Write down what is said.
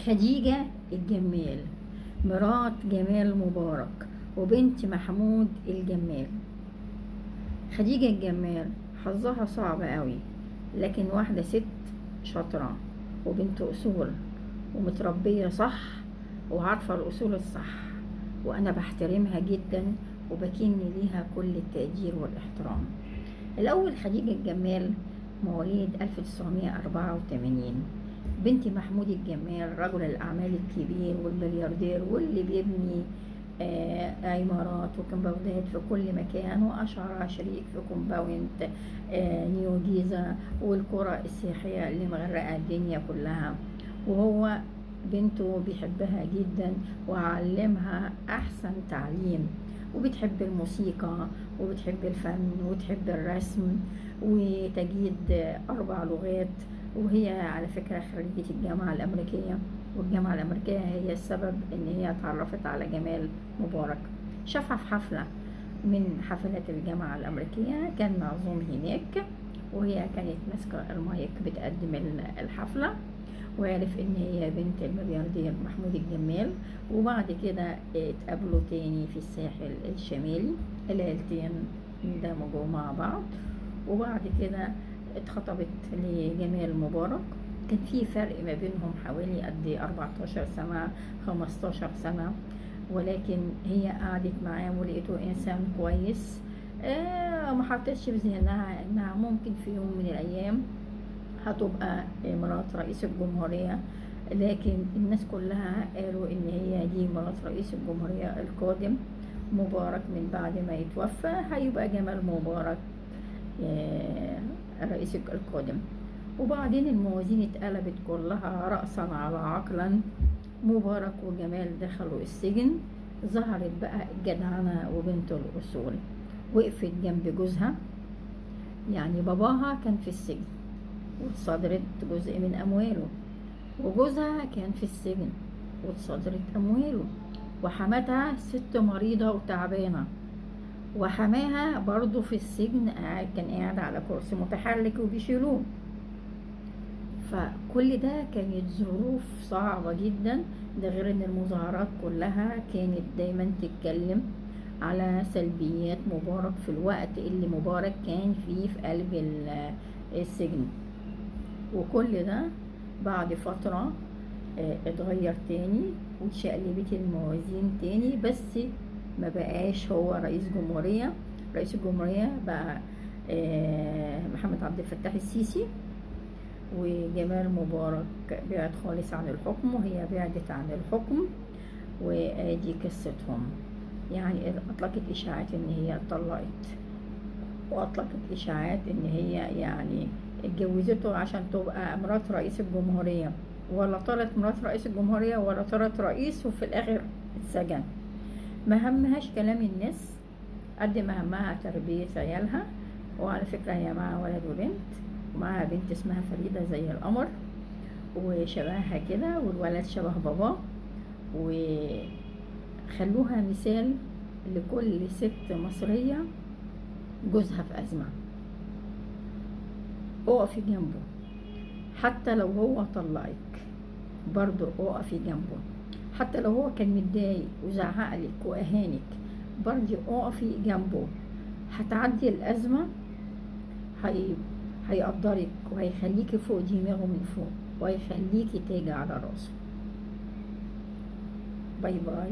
خديجة الجمال مرات جمال مبارك وبنت محمود الجمال. خديجة الجمال حظها صعب قوي، لكن واحدة ست شاطرة وبنت أصول ومتربية صح وعارفة الأصول الصح، وأنا بحترمها جدا وبكن ليها كل التقدير والاحترام. الأول خديجة الجمال مواليد 1984، بنت محمود الجمال رجل الأعمال الكبير والملياردير واللي بيبني عمارات وكومباوندات في كل مكان، وأشهر شريك في كومباوند نيو جيزة والقرى السياحية اللي مغرقة الدنيا كلها. وهو بنته بيحبها جدا وعلمها أحسن تعليم، وبتحب الموسيقى وبتحب الفن وتحب الرسم وتجيد 4 لغات. وهي على فكرة خريجة الجامعة الأمريكية، والجامعة الأمريكية هي السبب إن هي اتعرفت على جمال مبارك. شافها في حفلة من حفلات الجامعة الأمريكية، كان معزوم هناك وهي كانت ماسكة المايك بتقدم الحفلة، وعرف إن هي بنت الملياردير محمود الجمال. وبعد كده اتقابلوا تاني في الساحل الشمالي، العيلتين اندمجوا مع بعض، وبعد كده اتخطبت لجمال مبارك. كان في فرق ما بينهم حوالي قد 14 سنة 15 سنة، ولكن هي قعدت معاه ولقيته إنسان كويس. ما حطتش في ذهنها إنها ممكن في يوم من الأيام هتبقى مرات رئيس الجمهورية، لكن الناس كلها قالوا إن هي دي مرات رئيس الجمهورية القادم مبارك من بعد ما يتوفى، هيبقى جمال مبارك الرئيس القادم. وبعدين الموازين اتقلبت كلها رأسا على عقلا، مبارك وجمال دخلوا السجن. ظهرت بقى الجدعنة وبنت الأصول، وقفت جنب جوزها، يعني باباها كان في السجن واتصدرت جزء من أمواله، وجوزها كان في السجن واتصدرت أمواله، وحماتها ست مريضة وتعبانة، وحماها برضو في السجن كان قاعد على كرسي متحرك وبيشيلوه. فكل ده كانت ظروف صعبة جدا، ده غير ان المظاهرات كلها كانت دايما تتكلم على سلبيات مبارك في الوقت اللي مبارك كان فيه في قلب السجن. وكل ده بعد فترة اتغير تاني واتشقلبت الموازين تاني، بس ما بقاش هو رئيس جمهورية. رئيس الجمهورية بقى محمد عبد الفتاح السيسي، وجمال مبارك بعد خالص عن الحكم وهي بعدت عن الحكم، ودي قصتهم. يعني اطلقت اشاعات ان هي اتطلقت، واطلقت اشاعات ان هي يعني اتجوزته عشان تبقى مرات رئيس الجمهورية، ولا طارت مرات رئيس الجمهورية ولا طارت رئيس، وفي الاخر اتسجن. ما همهاش كلام الناس قد ما همها تربية عيالها. وعلى فكرة هي معاها ولد وبنت، ومعاها بنت اسمها فريدة زي القمر وشبهها كده، والولد شبه باباه. وخلوها مثال لكل ست مصرية جوزها في أزمة، اقفي جنبه. حتى لو هو طلقك برضو اقفي جنبه، حتى لو هو كان متضايق وزعقلك واهانك برضو اقفي جنبه. هتعدي الأزمة، هيقدرك وهيخليكي فوق دماغه من فوق، وهيخليكي تاج على راسه. باي باي.